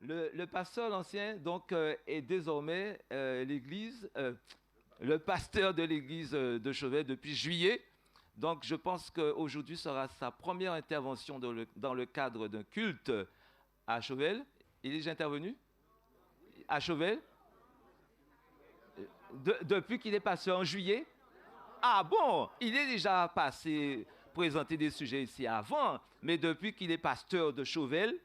Le pasteur l'ancien donc est désormais le pasteur de l'église de Chauvel depuis juillet. Donc je pense qu'aujourd'hui sera sa première intervention dans le cadre d'un culte à Chauvel. Il est déjà intervenu à Chauvel depuis qu'il est passé en juillet. Ah bon, il est déjà passé présenter des sujets ici avant, mais depuis qu'il est pasteur de Chauvel,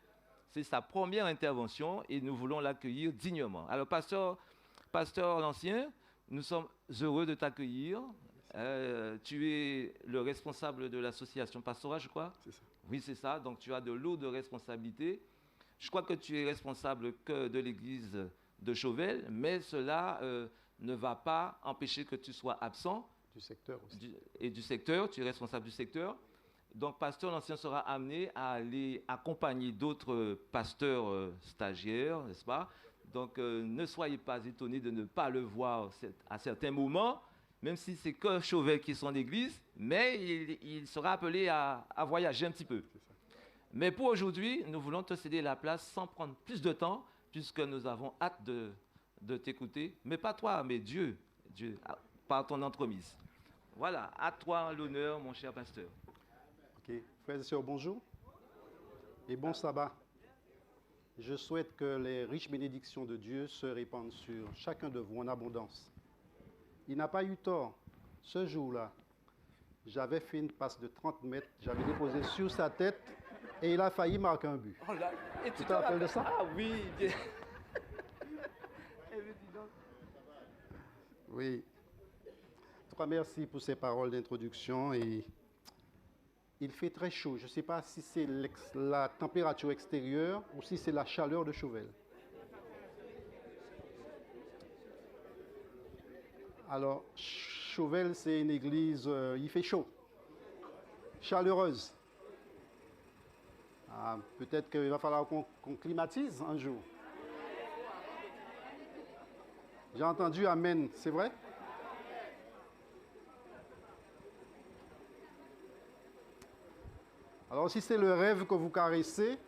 c'est sa première intervention et nous voulons l'accueillir dignement. Alors, pasteur l'ancien, nous sommes heureux de t'accueillir. Tu es le responsable de l'association pastorale, je crois? C'est ça. Oui, c'est ça. Donc, tu as de lourdes responsabilités. Je crois que tu es responsable que de l'église de Chauvel, mais cela ne va pas empêcher que tu sois absent. Du secteur aussi. Et du secteur, tu es responsable du secteur. Donc, pasteur l'ancien sera amené à aller accompagner d'autres pasteurs stagiaires, n'est-ce pas? Donc, ne soyez pas étonnés de ne pas le voir à certains moments, même si c'est que Chauvel qui est son église, mais il sera appelé à voyager un petit peu. Mais pour aujourd'hui, nous voulons te céder la place sans prendre plus de temps, puisque nous avons hâte de t'écouter. Mais pas toi, mais Dieu, par ton entremise. Voilà, à toi l'honneur, mon cher pasteur. Ok, frères et sœurs, bonjour et bon sabbat. Je souhaite que les riches bénédictions de Dieu se répandent sur chacun de vous en abondance. Il n'a pas eu tort. Ce jour-là, j'avais fait une passe de 30 mètres, j'avais déposé sur sa tête et il a failli marquer un but. Oh là, et tu te rappelles de ça? Ah oui, bien. Oui. En tout cas, merci pour ces paroles d'introduction. Et il fait très chaud. Je ne sais pas si c'est la température extérieure ou si c'est la chaleur de Chauvel. Alors, Chauvel, c'est une église, il fait chaud, chaleureuse. Ah, peut-être qu'il va falloir qu'on climatise un jour. J'ai entendu Amen, c'est vrai? Alors si c'est le rêve que vous caressez,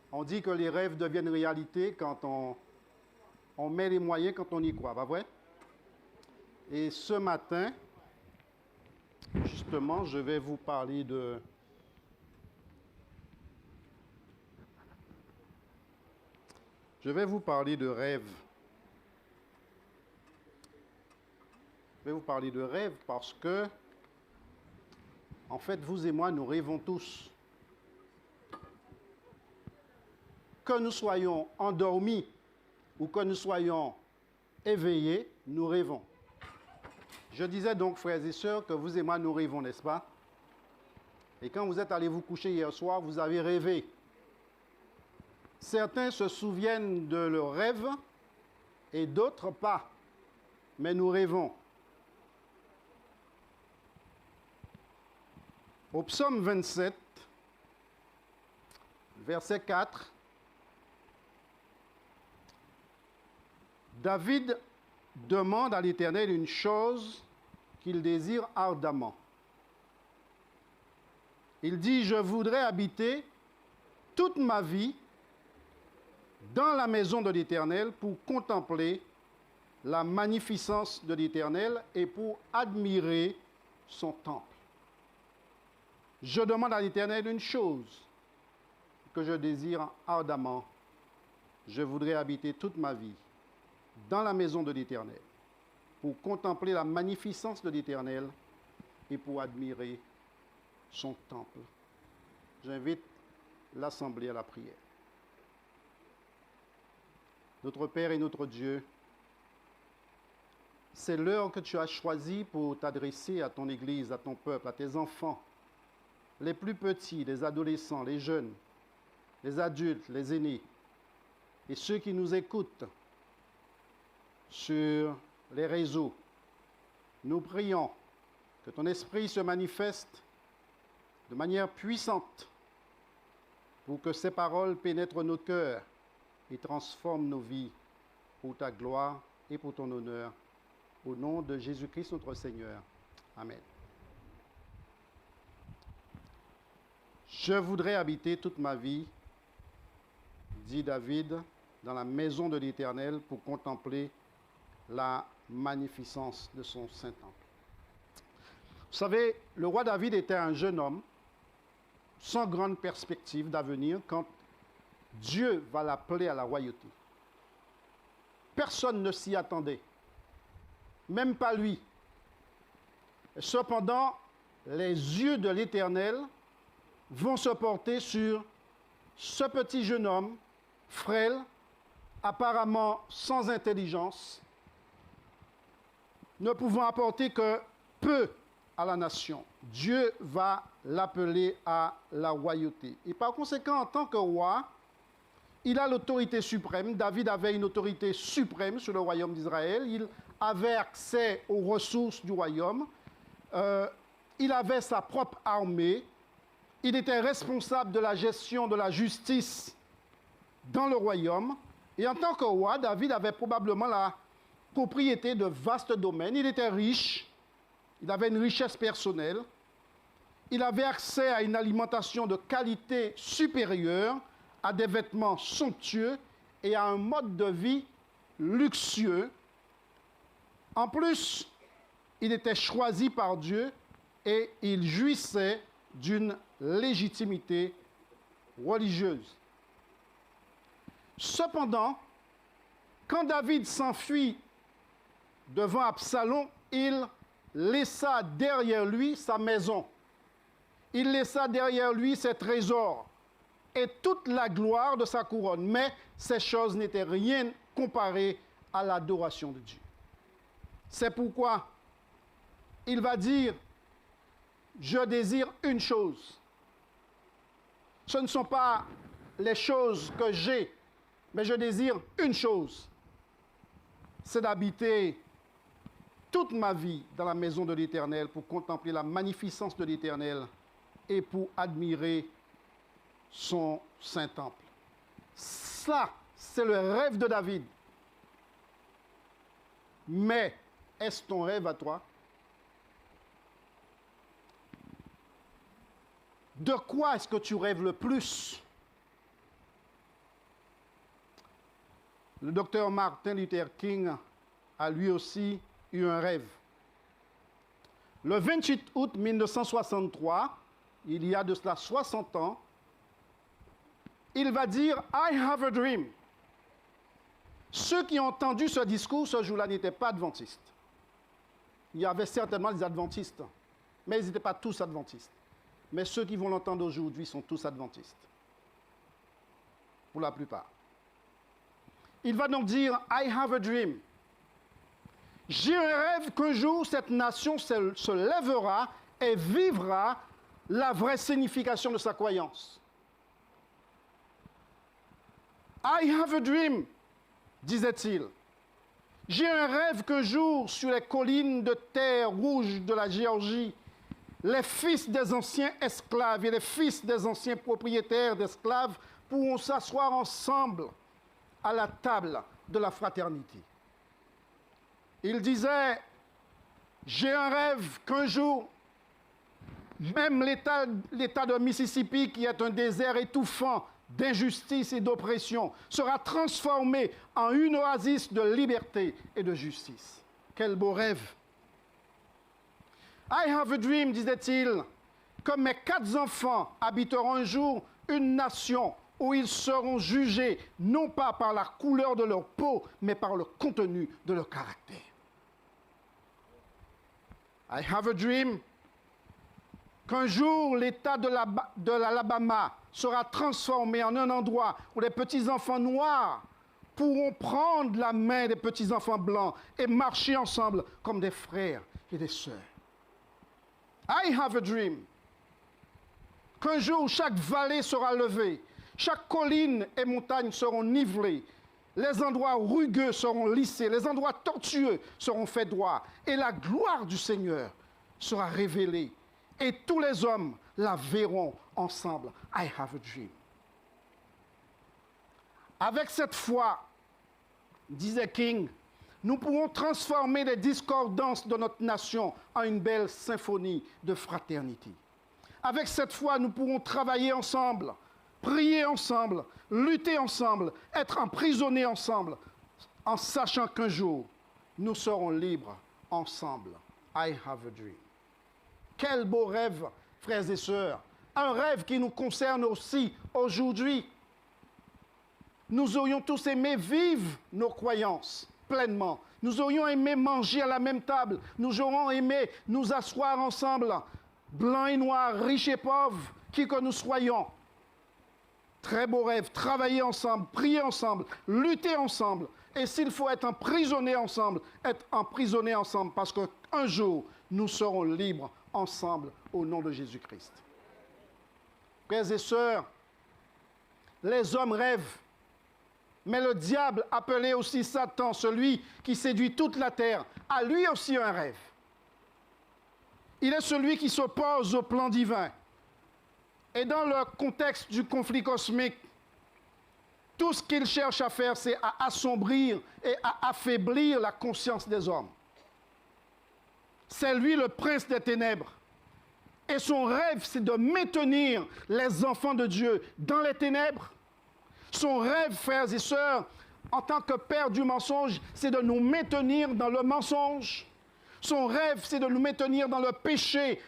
on dit que les rêves deviennent réalité quand on met les moyens, quand on y croit, pas vrai? Et ce matin, justement, je vais vous parler de... Je vais vous parler de rêve. Je vais vous parler de rêve parce que, en fait, vous et moi, nous rêvons tous. Que nous soyons endormis ou que nous soyons éveillés, nous rêvons. Je disais donc, frères et sœurs, que vous et moi, nous rêvons, n'est-ce pas? Et quand vous êtes allés vous coucher hier soir, vous avez rêvé. Certains se souviennent de leur rêve et d'autres pas. Mais nous rêvons. Au psaume 27, verset 4, David demande à l'Éternel une chose qu'il désire ardemment. Il dit, je voudrais habiter toute ma vie dans la maison de l'Éternel pour contempler la magnificence de l'Éternel et pour admirer son temple. Je demande à l'Éternel une chose que je désire ardemment. Je voudrais habiter toute ma vie dans la maison de l'Éternel pour contempler la magnificence de l'Éternel et pour admirer son temple. J'invite l'Assemblée à la prière. Notre Père et notre Dieu, c'est l'heure que tu as choisie pour t'adresser à ton Église, à ton peuple, à tes enfants, les plus petits, les adolescents, les jeunes, les adultes, les aînés, et ceux qui nous écoutent sur les réseaux. Nous prions que ton esprit se manifeste de manière puissante pour que ces paroles pénètrent nos cœurs et transforment nos vies pour ta gloire et pour ton honneur. Au nom de Jésus-Christ notre Seigneur. Amen. Je voudrais habiter toute ma vie dit David, dans la maison de l'Éternel pour contempler la magnificence de son Saint-Temple. Vous savez, le roi David était un jeune homme sans grande perspective d'avenir quand Dieu va l'appeler à la royauté. Personne ne s'y attendait, même pas lui. Et cependant, les yeux de l'Éternel vont se porter sur ce petit jeune homme, frêle, apparemment sans intelligence, ne pouvant apporter que peu à la nation. Dieu va l'appeler à la royauté. Et par conséquent, en tant que roi, il a l'autorité suprême. David avait une autorité suprême sur le royaume d'Israël. Il avait accès aux ressources du royaume. Il avait sa propre armée. Il était responsable de la gestion de la justice dans le royaume. Et en tant que roi, David avait probablement la propriété de vastes domaines. Il était riche. Il avait une richesse personnelle. Il avait accès à une alimentation de qualité supérieure, à des vêtements somptueux et à un mode de vie luxueux. En plus, il était choisi par Dieu et il jouissait d'une légitimité religieuse. Cependant, quand David s'enfuit devant Absalom, il laissa derrière lui sa maison. Il laissa derrière lui ses trésors et toute la gloire de sa couronne. Mais ces choses n'étaient rien comparées à l'adoration de Dieu. C'est pourquoi il va dire, je désire une chose. Ce ne sont pas les choses que j'ai, mais je désire une chose. C'est d'habiter toute ma vie dans la maison de l'Éternel pour contempler la magnificence de l'Éternel et pour admirer son Saint-Temple. Ça, c'est le rêve de David. Mais est-ce ton rêve à toi? De quoi est-ce que tu rêves le plus? Le docteur Martin Luther King a lui aussi eu un rêve. Le 28 août 1963, il y a de cela 60 ans, il va dire « I have a dream ». Ceux qui ont entendu ce discours ce jour-là n'étaient pas adventistes. Il y avait certainement des adventistes, mais ils n'étaient pas tous adventistes. Mais ceux qui vont l'entendre aujourd'hui sont tous adventistes, pour la plupart. Il va donc dire « I have a dream ». J'ai un rêve qu'un jour, cette nation se lèvera et vivra la vraie signification de sa croyance. I have a dream, disait-il. J'ai un rêve qu'un jour, sur les collines de terre rouge de la Géorgie, les fils des anciens esclaves et les fils des anciens propriétaires d'esclaves pourront s'asseoir ensemble à la table de la fraternité. Il disait, j'ai un rêve qu'un jour, même l'État de Mississippi, qui est un désert étouffant d'injustice et d'oppression, sera transformé en une oasis de liberté et de justice. Quel beau rêve! I have a dream, disait-il, que mes 4 enfants habiteront un jour une nation où ils seront jugés non pas par la couleur de leur peau, mais par le contenu de leur caractère. I have a dream qu'un jour l'État de l'Alabama sera transformé en un endroit où les petits-enfants noirs pourront prendre la main des petits-enfants blancs et marcher ensemble comme des frères et des sœurs. I have a dream qu'un jour chaque vallée sera levée, chaque colline et montagne seront nivelées, les endroits rugueux seront lissés, les endroits tortueux seront faits droits, et la gloire du Seigneur sera révélée, et tous les hommes la verront ensemble. I have a dream. Avec cette foi, disait King, nous pourrons transformer les discordances de notre nation en une belle symphonie de fraternité. Avec cette foi, nous pourrons travailler ensemble prier ensemble, lutter ensemble, être emprisonnés ensemble, en sachant qu'un jour, nous serons libres ensemble. I have a dream. Quel beau rêve, frères et sœurs. Un rêve qui nous concerne aussi aujourd'hui. Nous aurions tous aimé vivre nos croyances pleinement. Nous aurions aimé manger à la même table. Nous aurions aimé nous asseoir ensemble, blancs et noirs, riches et pauvres, qui que nous soyons. Très beau rêve, travailler ensemble, prier ensemble, lutter ensemble. Et s'il faut être emprisonné ensemble, être emprisonné ensemble, parce qu'un jour, nous serons libres ensemble au nom de Jésus-Christ. Frères et sœurs, les hommes rêvent, mais le diable, appelé aussi Satan, celui qui séduit toute la terre, a lui aussi un rêve. Il est celui qui s'oppose au plan divin. Et dans le contexte du conflit cosmique, tout ce qu'il cherche à faire, c'est à assombrir et à affaiblir la conscience des hommes. C'est lui le prince des ténèbres. Et son rêve, c'est de maintenir les enfants de Dieu dans les ténèbres. Son rêve, frères et sœurs, en tant que père du mensonge, c'est de nous maintenir dans le mensonge. Son rêve, c'est de nous maintenir dans le péché,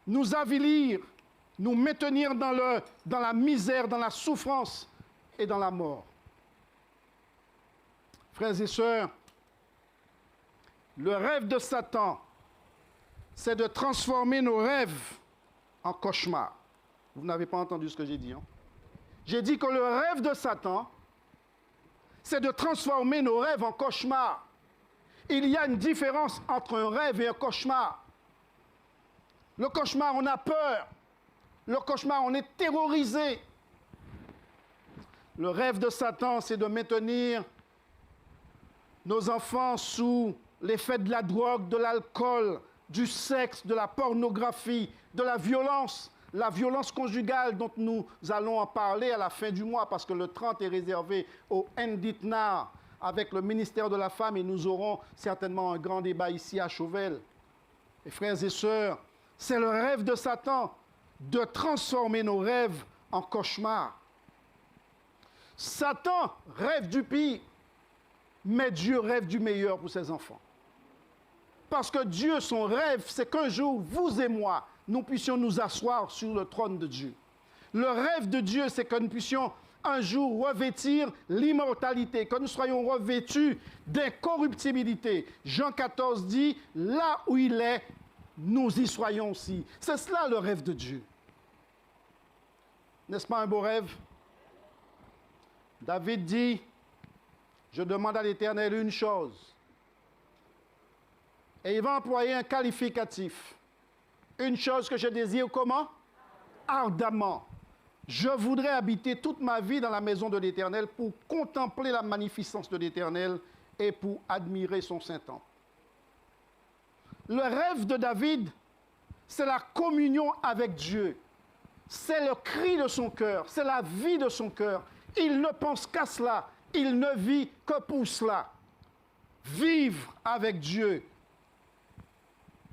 nous avilir, nous maintenir dans la misère, dans la souffrance et dans la mort. Frères et sœurs, le rêve de Satan, c'est de transformer nos rêves en cauchemars. Vous n'avez pas entendu ce que j'ai dit, hein? J'ai dit que le rêve de Satan, c'est de transformer nos rêves en cauchemars. Il y a une différence entre un rêve et un cauchemar. Le cauchemar, on a peur. Le cauchemar, on est terrorisé. Le rêve de Satan, c'est de maintenir nos enfants sous l'effet de la drogue, de l'alcool, du sexe, de la pornographie, de la violence conjugale dont nous allons en parler à la fin du mois parce que le 30 est réservé au Nditnar avec le ministère de la Femme et nous aurons certainement un grand débat ici à Chauvel. Et frères et sœurs, c'est le rêve de Satan de transformer nos rêves en cauchemars. Satan rêve du pire, mais Dieu rêve du meilleur pour ses enfants. Parce que Dieu, son rêve, c'est qu'un jour, vous et moi, nous puissions nous asseoir sur le trône de Dieu. Le rêve de Dieu, c'est que nous puissions un jour revêtir l'immortalité, que nous soyons revêtus d'incorruptibilité. Jean 14 dit, là où il est, nous y soyons aussi. C'est cela le rêve de Dieu. N'est-ce pas un beau rêve? David dit, je demande à l'Éternel une chose. Et il va employer un qualificatif. Une chose que je désire comment? Ardemment. Je voudrais habiter toute ma vie dans la maison de l'Éternel pour contempler la magnificence de l'Éternel et pour admirer son Saint-Temple. Le rêve de David, c'est la communion avec Dieu. C'est le cri de son cœur, c'est la vie de son cœur. Il ne pense qu'à cela, il ne vit que pour cela. Vivre avec Dieu,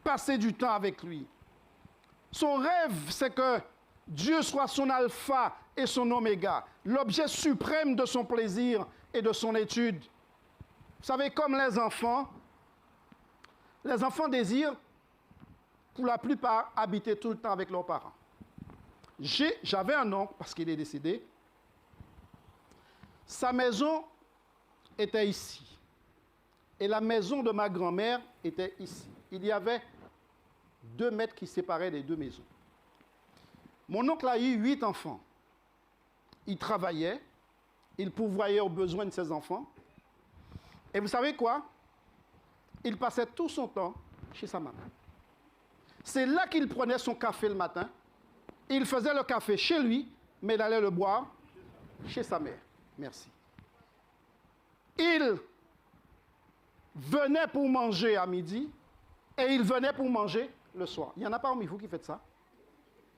passer du temps avec lui. Son rêve, c'est que Dieu soit son alpha et son oméga, l'objet suprême de son plaisir et de son étude. Vous savez, comme les enfants désirent, pour la plupart, habiter tout le temps avec leurs parents. J'avais un oncle, parce qu'il est décédé, sa maison était ici. Et la maison de ma grand-mère était ici. Il y avait 2 mètres qui séparaient les 2 maisons. Mon oncle a eu 8 enfants. Il travaillait, il pourvoyait aux besoins de ses enfants. Et vous savez quoi? Il passait tout son temps chez sa maman. C'est là qu'il prenait son café le matin. Il faisait le café chez lui, mais il allait le boire chez sa mère. Merci. Il venait pour manger à midi et il venait pour manger le soir. Il n'y en a pas parmi vous qui faites ça?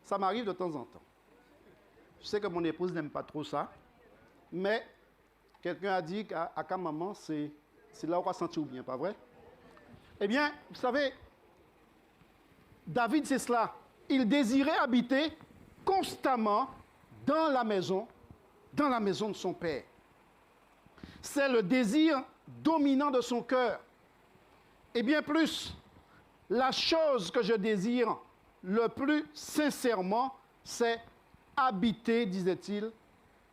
Ça m'arrive de temps en temps. Je sais que mon épouse n'aime pas trop ça, mais quelqu'un a dit qu'à maman, c'est là où on va sentir bien, pas vrai? Eh bien, vous savez, David, c'est cela. Il désirait habiter constamment dans la maison de son Père. C'est le désir dominant de son cœur. Et bien plus, la chose que je désire le plus sincèrement, c'est habiter, disait-il,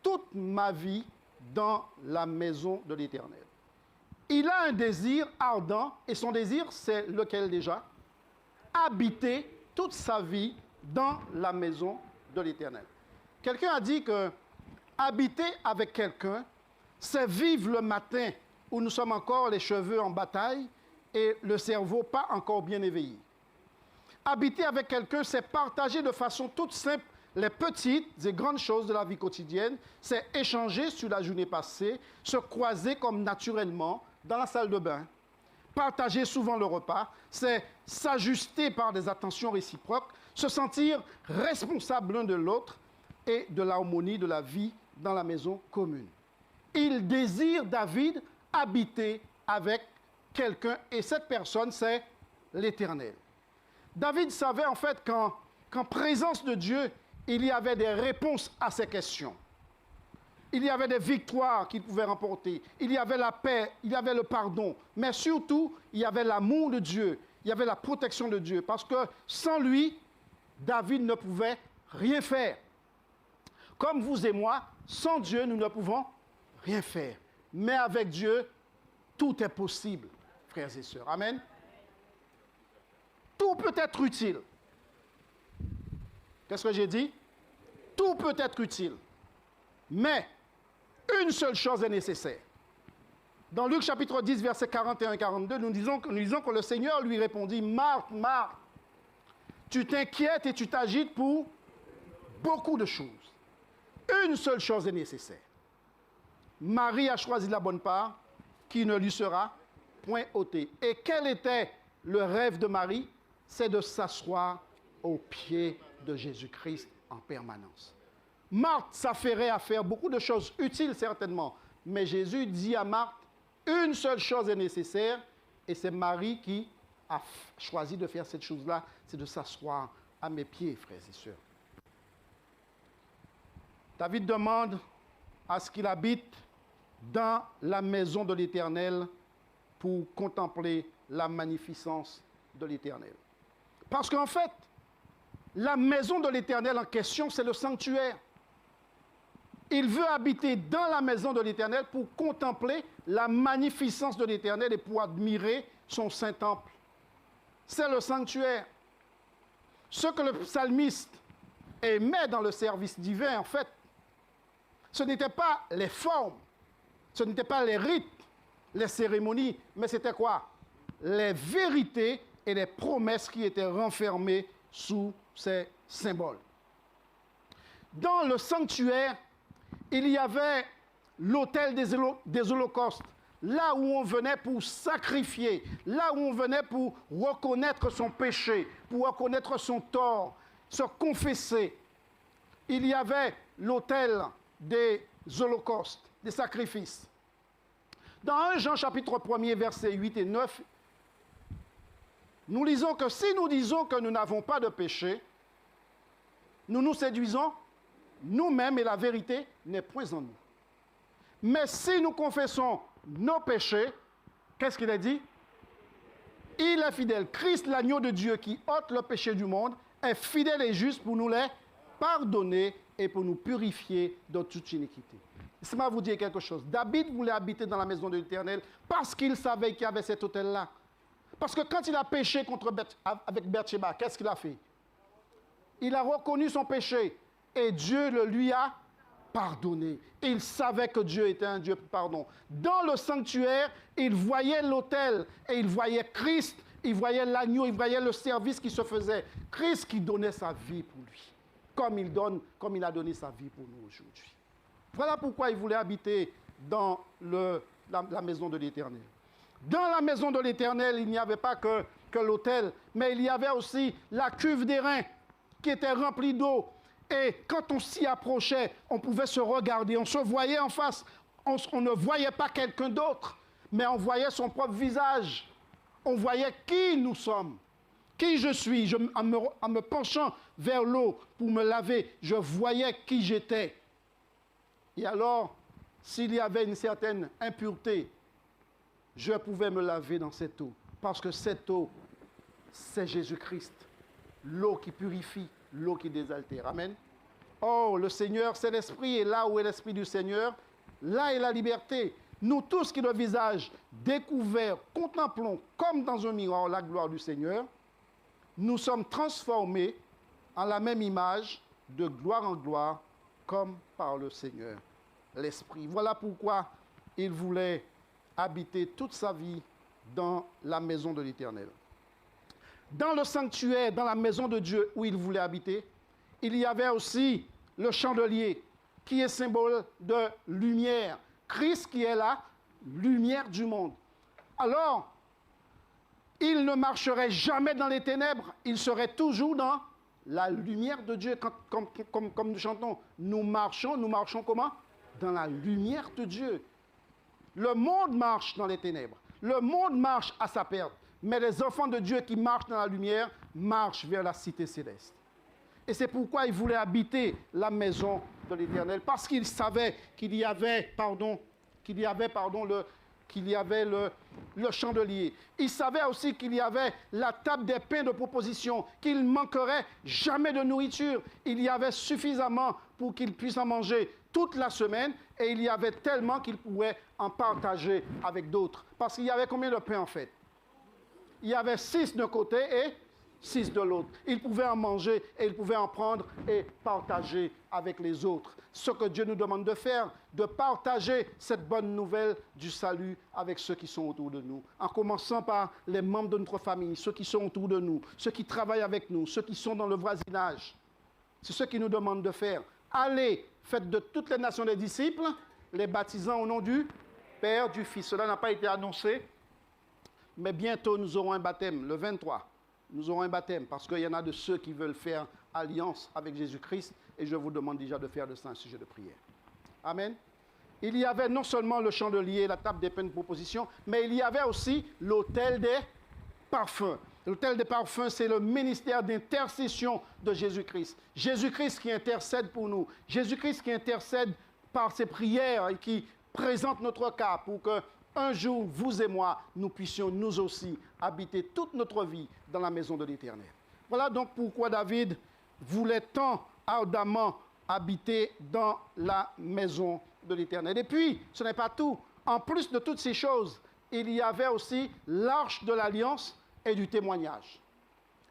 toute ma vie dans la maison de l'Éternel. Il a un désir ardent, et son désir, c'est lequel déjà? Habiter toute sa vie dans la maison de l'Éternel. Quelqu'un a dit que habiter avec quelqu'un, c'est vivre le matin où nous sommes encore les cheveux en bataille et le cerveau pas encore bien éveillé. Habiter avec quelqu'un, c'est partager de façon toute simple les petites et grandes choses de la vie quotidienne, c'est échanger sur la journée passée, se croiser comme naturellement dans la salle de bain. Partager souvent le repas, c'est s'ajuster par des attentions réciproques, se sentir responsable l'un de l'autre et de l'harmonie de la vie dans la maison commune. Il désire, David, habiter avec quelqu'un et cette personne, c'est l'Éternel. David savait en fait qu'en présence de Dieu, il y avait des réponses à ces questions. Il y avait des victoires qu'il pouvait remporter. Il y avait la paix, il y avait le pardon. Mais surtout, il y avait l'amour de Dieu. Il y avait la protection de Dieu. Parce que sans lui, David ne pouvait rien faire. Comme vous et moi, sans Dieu, nous ne pouvons rien faire. Mais avec Dieu, tout est possible, frères et sœurs. Amen. Tout peut être utile. Qu'est-ce que j'ai dit? Tout peut être utile. Mais une seule chose est nécessaire. Dans Luc chapitre 10, versets 41 et 42, nous disons que le Seigneur lui répondit, « Marthe, Marthe, tu t'inquiètes et tu t'agites pour beaucoup de choses. Une seule chose est nécessaire. Marie a choisi la bonne part, qui ne lui sera point ôtée. » Et quel était le rêve de Marie? C'est de s'asseoir aux pieds de Jésus-Christ en permanence. Marthe s'affairait à faire beaucoup de choses utiles certainement, mais Jésus dit à Marthe, une seule chose est nécessaire, et c'est Marie qui a choisi de faire cette chose-là, c'est de s'asseoir à mes pieds, frères et sœurs. David demande à ce qu'il habite dans la maison de l'Éternel pour contempler la magnificence de l'Éternel. Parce qu'en fait, la maison de l'Éternel en question, c'est le sanctuaire. Il veut habiter dans la maison de l'Éternel pour contempler la magnificence de l'Éternel et pour admirer son saint temple. C'est le sanctuaire. Ce que le psalmiste aimait dans le service divin, en fait, ce n'était pas les formes, ce n'était pas les rites, les cérémonies, mais c'était quoi? Les vérités et les promesses qui étaient renfermées sous ces symboles. Dans le sanctuaire, il y avait l'autel des holocaustes, là où on venait pour sacrifier, là où on venait pour reconnaître son péché, pour reconnaître son tort, se confesser. Il y avait l'autel des holocaustes, des sacrifices. Dans 1 Jean chapitre 1er, versets 8 et 9, nous lisons que si nous disons que nous n'avons pas de péché, nous nous séduisons nous-mêmes et la vérité n'est point en nous. Mais si nous confessons nos péchés, qu'est-ce qu'il a dit? Il est fidèle. Christ, l'agneau de Dieu qui ôte le péché du monde, est fidèle et juste pour nous les pardonner et pour nous purifier de toute iniquité. Laissez-moi vous dire quelque chose. David voulait habiter dans la maison de l'Éternel parce qu'il savait qu'il y avait cet autel-là. Parce que quand il a péché avec Bathsheba, qu'est-ce qu'il a fait? Il a reconnu son péché et Dieu le lui a pardonné. Il savait que Dieu était un Dieu de pardon. Dans le sanctuaire, il voyait l'autel et il voyait Christ, il voyait l'agneau, il voyait le service qui se faisait. Christ qui donnait sa vie pour lui, comme il a donné sa vie pour nous aujourd'hui. Voilà pourquoi il voulait habiter dans la maison de l'Éternel. Dans la maison de l'Éternel, il n'y avait pas que l'autel, mais il y avait aussi la cuve d'airain qui était remplie d'eau. Et quand on s'y approchait, on pouvait se regarder, on se voyait en face. On ne voyait pas quelqu'un d'autre, mais on voyait son propre visage. On voyait qui nous sommes, qui je suis. En me penchant vers l'eau pour me laver, je voyais qui j'étais. Et alors, s'il y avait une certaine impureté, je pouvais me laver dans cette eau. Parce que cette eau, c'est Jésus-Christ. L'eau qui purifie, l'eau qui désaltère. Amen. Oh, le Seigneur, c'est l'Esprit. Et là où est l'Esprit du Seigneur, là est la liberté. Nous tous qui le visage découvert, contemplons comme dans un miroir la gloire du Seigneur, nous sommes transformés en la même image, de gloire en gloire, comme par le Seigneur, l'Esprit. Voilà pourquoi il voulait habiter toute sa vie dans la maison de l'Éternel. Dans le sanctuaire, dans la maison de Dieu où il voulait habiter, il y avait aussi le chandelier, qui est symbole de lumière. Christ qui est la lumière du monde. Alors, il ne marcherait jamais dans les ténèbres, il serait toujours dans la lumière de Dieu. Comme nous chantons, nous marchons comment? Dans la lumière de Dieu. Le monde marche dans les ténèbres, le monde marche à sa perte, mais les enfants de Dieu qui marchent dans la lumière marchent vers la cité céleste. Et c'est pourquoi il voulait habiter la maison de l'Éternel, parce qu'il savait qu'il y avait le chandelier. Il savait aussi qu'il y avait la table des pains de proposition, qu'il ne manquerait jamais de nourriture. Il y avait suffisamment pour qu'il puisse en manger toute la semaine, et il y avait tellement qu'il pouvait en partager avec d'autres. Parce qu'il y avait combien de pains en fait? Il y avait 6 d'un côté et 6 de l'autre. Il pouvait en manger et il pouvait en prendre et partager avec les autres. Ce que Dieu nous demande de faire, de partager cette bonne nouvelle du salut avec ceux qui sont autour de nous. En commençant par les membres de notre famille, ceux qui sont autour de nous, ceux qui travaillent avec nous, ceux qui sont dans le voisinage. C'est ce qu'il nous demande de faire. Allez, faites de toutes les nations des disciples, les baptisant au nom du Père, du Fils. Cela n'a pas été annoncé, mais bientôt nous aurons un baptême, le 23. Nous aurons un baptême parce qu'il y en a de ceux qui veulent faire alliance avec Jésus-Christ et je vous demande déjà de faire de ça un sujet de prière. Amen. Il y avait non seulement le chandelier, la table des pains de proposition, mais il y avait aussi l'autel des parfums. L'autel des parfums, c'est le ministère d'intercession de Jésus-Christ. Jésus-Christ qui intercède pour nous. Jésus-Christ qui intercède par ses prières et qui présente notre cas pour que un jour, vous et moi, nous puissions nous aussi habiter toute notre vie dans la maison de l'Éternel. Voilà donc pourquoi David voulait tant ardemment habiter dans la maison de l'Éternel. Et puis, ce n'est pas tout. En plus de toutes ces choses, il y avait aussi l'arche de l'alliance et du témoignage.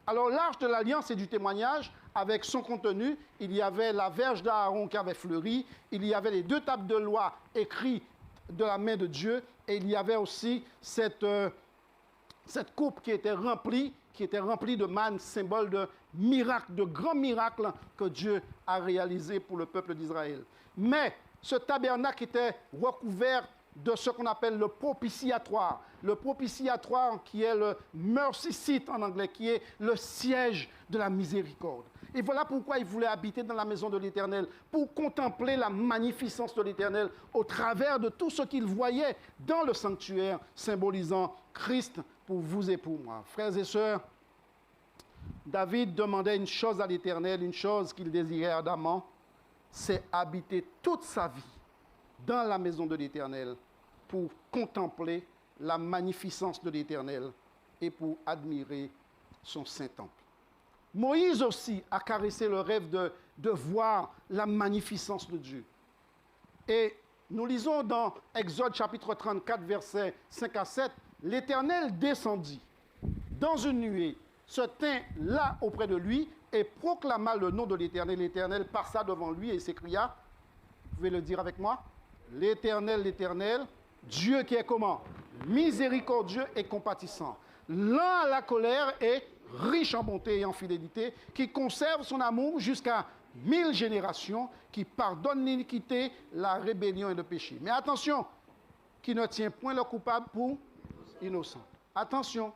Alors, l'arche de l'alliance et du témoignage, avec son contenu, il y avait la verge d'Aaron qui avait fleuri, il y avait les 2 tables de loi écrites de la main de Dieu, et il y avait aussi cette coupe qui était remplie de manne, symbole de miracles, de grands miracles que Dieu a réalisés pour le peuple d'Israël. Mais ce tabernacle était recouvert de ce qu'on appelle le propitiatoire. Le propitiatoire qui est le mercy seat en anglais, qui est le siège de la miséricorde. Et voilà pourquoi il voulait habiter dans la maison de l'Éternel, pour contempler la magnificence de l'Éternel au travers de tout ce qu'il voyait dans le sanctuaire, symbolisant Christ pour vous et pour moi. Frères et sœurs, David demandait une chose à l'Éternel, une chose qu'il désirait ardemment, c'est habiter toute sa vie dans la maison de l'Éternel pour contempler la magnificence de l'Éternel et pour admirer son Saint-Temple. Moïse aussi a caressé le rêve de voir la magnificence de Dieu. Et nous lisons dans Exode chapitre 34, versets 5 à 7, l'Éternel descendit dans une nuée, se tint là auprès de lui et proclama le nom de l'Éternel. L'Éternel passa devant lui et s'écria, vous pouvez le dire avec moi, l'Éternel, l'Éternel, Dieu qui est comment? Miséricordieux et compatissant, lent à la colère et riche en bonté et en fidélité, qui conserve son amour jusqu'à 1000 générations, qui pardonne l'iniquité, la rébellion et le péché. Mais attention, qui ne tient point le coupable pour innocent. Attention,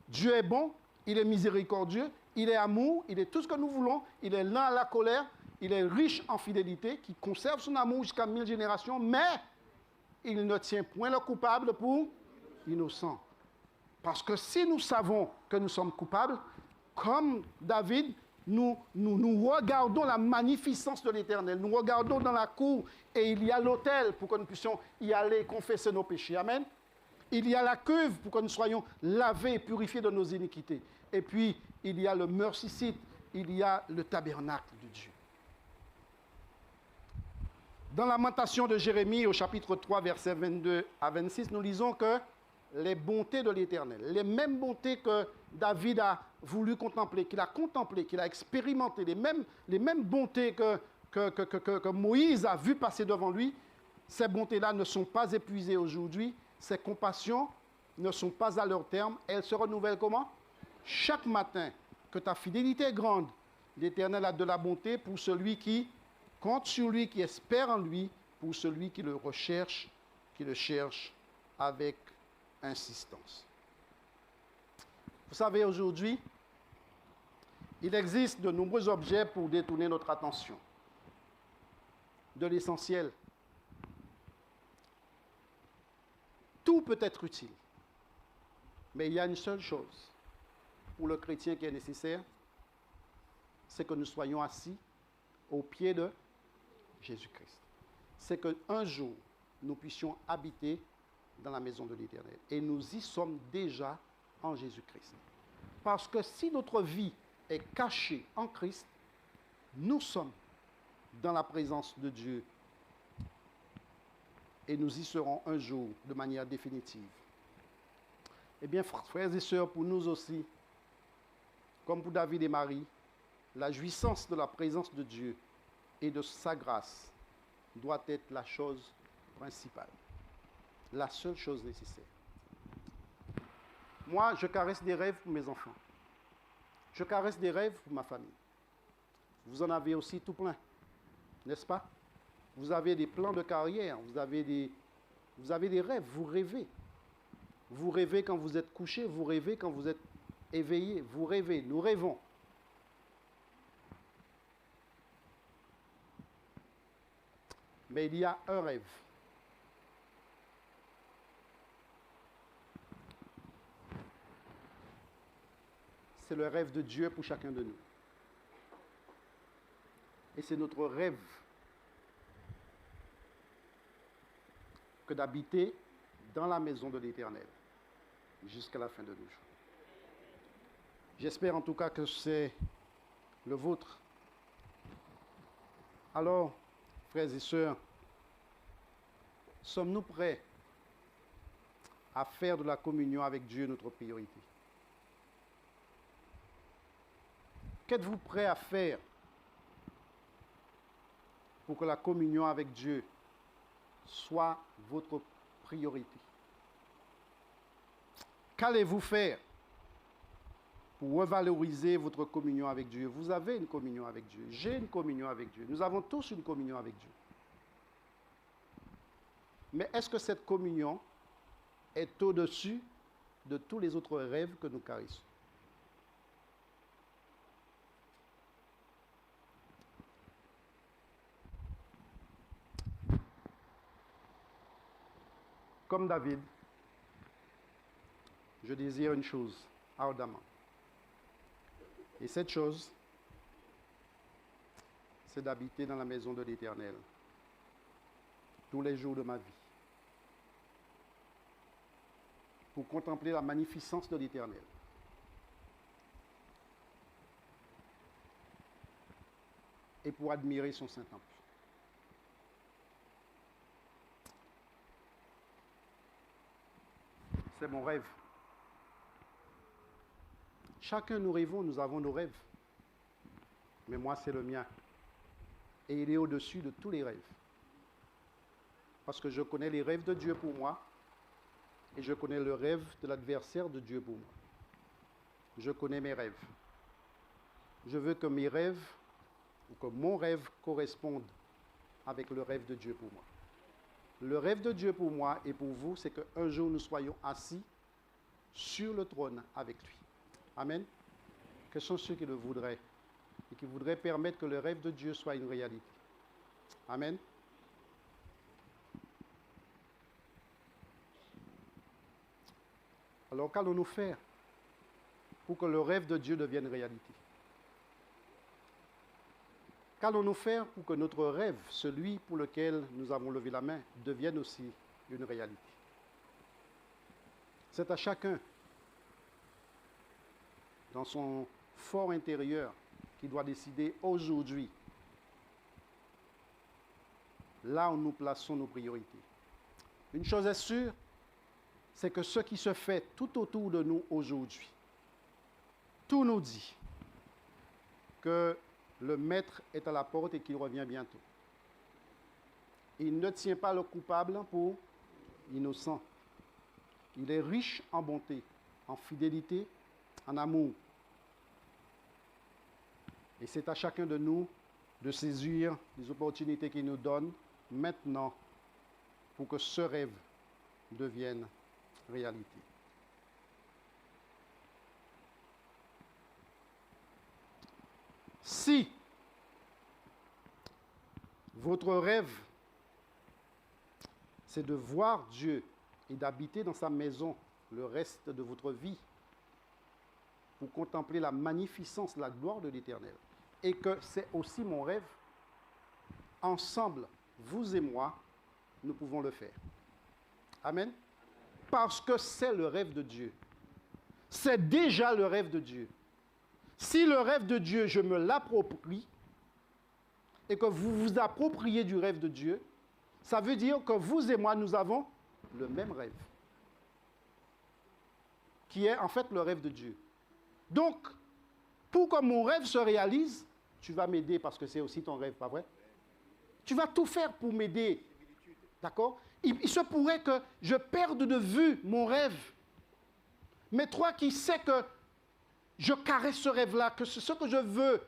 Dieu est bon, il est miséricordieux, il est amour, il est tout ce que nous voulons, il est lent à la colère, il est riche en fidélité, qui conserve son amour jusqu'à 1000 générations, mais il ne tient point le coupable pour innocent. Parce que si nous savons que nous sommes coupables, comme David, nous regardons la magnificence de l'Éternel. Nous regardons dans la cour et il y a l'autel pour que nous puissions y aller confesser nos péchés. Amen. Il y a la cuve pour que nous soyons lavés et purifiés de nos iniquités. Et puis, il y a le mercy seat, il y a le tabernacle de Dieu. Dans Lamentation de Jérémie, au chapitre 3, versets 22 à 26, nous lisons que les bontés de l'Éternel, les mêmes bontés que David a voulu contempler, qu'il a expérimenté, les mêmes bontés que Moïse a vu passer devant lui, ces bontés-là ne sont pas épuisées aujourd'hui, ces compassions ne sont pas à leur terme, elles se renouvellent comment? Chaque matin, que ta fidélité est grande, l'Éternel a de la bonté pour celui qui compte sur lui, qui espère en lui, pour celui qui le recherche, qui le cherche avec insistance. Vous savez, aujourd'hui, il existe de nombreux objets pour détourner notre attention de l'essentiel. Tout peut être utile, mais il y a une seule chose pour le chrétien qui est nécessaire, c'est que nous soyons assis au pied de Jésus-Christ. C'est qu'un jour, nous puissions habiter dans la maison de l'Éternel. Et nous y sommes déjà en Jésus-Christ. Parce que si notre vie est cachée en Christ, nous sommes dans la présence de Dieu. Et nous y serons un jour de manière définitive. Eh bien, frères et sœurs, pour nous aussi, comme pour David et Marie, la jouissance de la présence de Dieu et de sa grâce doit être la chose principale, la seule chose nécessaire. Moi, je caresse des rêves pour mes enfants. Je caresse des rêves pour ma famille. Vous en avez aussi tout plein, n'est-ce pas? Vous avez des plans de carrière, vous avez des rêves, vous rêvez. Vous rêvez quand vous êtes couché, vous rêvez quand vous êtes éveillé, vous rêvez, nous rêvons. Mais il y a un rêve. C'est le rêve de Dieu pour chacun de nous. Et c'est notre rêve que d'habiter dans la maison de l'Éternel jusqu'à la fin de nos jours. J'espère en tout cas que c'est le vôtre. Alors, frères et sœurs, sommes-nous prêts à faire de la communion avec Dieu notre priorité? Qu'êtes-vous prêts à faire pour que la communion avec Dieu soit votre priorité? Qu'allez-vous faire pour revaloriser votre communion avec Dieu? Vous avez une communion avec Dieu. J'ai une communion avec Dieu. Nous avons tous une communion avec Dieu. Mais est-ce que cette communion est au-dessus de tous les autres rêves que nous caressons? Comme David, je désire une chose ardemment. Et cette chose, c'est d'habiter dans la maison de l'Éternel tous les jours de ma vie, pour contempler la magnificence de l'Éternel. Et pour admirer son Saint-Temple. C'est mon rêve. Chacun nous rêvons, nous avons nos rêves. Mais moi, c'est le mien. Et il est au-dessus de tous les rêves. Parce que je connais les rêves de Dieu pour moi. Et je connais le rêve de l'adversaire de Dieu pour moi. Je connais mes rêves. Je veux que mes rêves, ou que mon rêve corresponde avec le rêve de Dieu pour moi. Le rêve de Dieu pour moi et pour vous, c'est qu'un jour nous soyons assis sur le trône avec lui. Amen. Quels sont ceux qui le voudraient et qui voudraient permettre que le rêve de Dieu soit une réalité? Amen. Alors qu'allons-nous faire pour que le rêve de Dieu devienne réalité? Qu'allons-nous faire pour que notre rêve, celui pour lequel nous avons levé la main, devienne aussi une réalité? C'est à chacun, dans son fort intérieur, qui doit décider aujourd'hui, là où nous plaçons nos priorités. Une chose est sûre, c'est que ce qui se fait tout autour de nous aujourd'hui, tout nous dit que le maître est à la porte et qu'il revient bientôt. Il ne tient pas le coupable pour innocent. Il est riche en bonté, en fidélité, en amour. Et c'est à chacun de nous de saisir les opportunités qu'il nous donne maintenant pour que ce rêve devienne réalité. Si votre rêve, c'est de voir Dieu et d'habiter dans sa maison le reste de votre vie pour contempler la magnificence, la gloire de l'Éternel, et que c'est aussi mon rêve, ensemble, vous et moi, nous pouvons le faire. Amen. Parce que c'est le rêve de Dieu. C'est déjà le rêve de Dieu. Si le rêve de Dieu, je me l'approprie, et que vous vous appropriez du rêve de Dieu, ça veut dire que vous et moi, nous avons le même rêve, qui est en fait le rêve de Dieu. Donc, pour que mon rêve se réalise, tu vas m'aider parce que c'est aussi ton rêve, pas vrai? Tu vas tout faire pour m'aider, d'accord? Il se pourrait que je perde de vue mon rêve, mais toi qui sais que je caresse ce rêve-là, que c'est ce que je veux,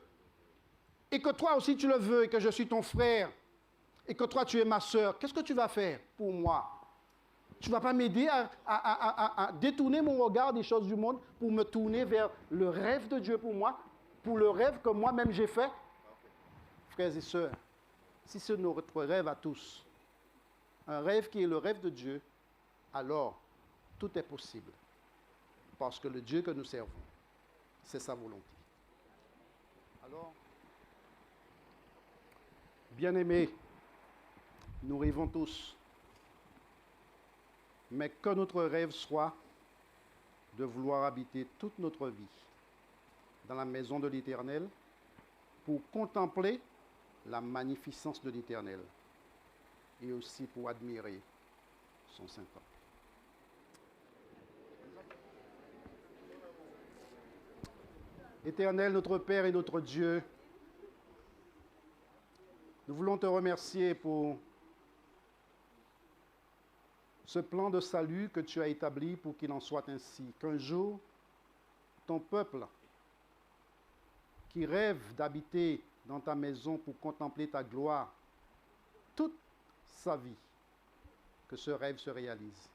et que toi aussi tu le veux, et que je suis ton frère, et que toi tu es ma sœur, qu'est-ce que tu vas faire pour moi? Tu ne vas pas m'aider à détourner mon regard des choses du monde pour me tourner vers le rêve de Dieu pour moi, pour le rêve que moi-même j'ai fait? Frères et sœurs, si c'est notre rêve à tous, un rêve qui est le rêve de Dieu, alors tout est possible. Parce que le Dieu que nous servons, c'est sa volonté. Alors, bien-aimés, nous rêvons tous, mais que notre rêve soit de vouloir habiter toute notre vie dans la maison de l'Éternel pour contempler la magnificence de l'Éternel et aussi pour admirer son Saint-Nom. Éternel, notre Père et notre Dieu, nous voulons te remercier pour ce plan de salut que tu as établi pour qu'il en soit ainsi. Qu'un jour, ton peuple qui rêve d'habiter dans ta maison pour contempler ta gloire, toute sa vie, que ce rêve se réalise.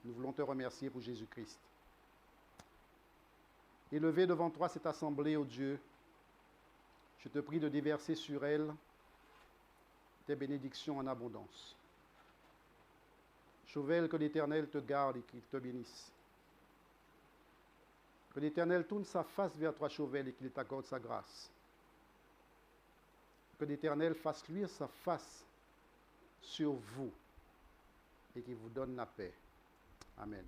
Nous voulons te remercier pour Jésus-Christ. Élevé devant toi cette assemblée, ô Dieu, je te prie de déverser sur elle tes bénédictions en abondance. Chauvel, que l'Éternel te garde et qu'il te bénisse. Que l'Éternel tourne sa face vers toi, Chauvel, et qu'il t'accorde sa grâce. Que l'Éternel fasse luire sa face sur vous et qu'il vous donne la paix. Amen.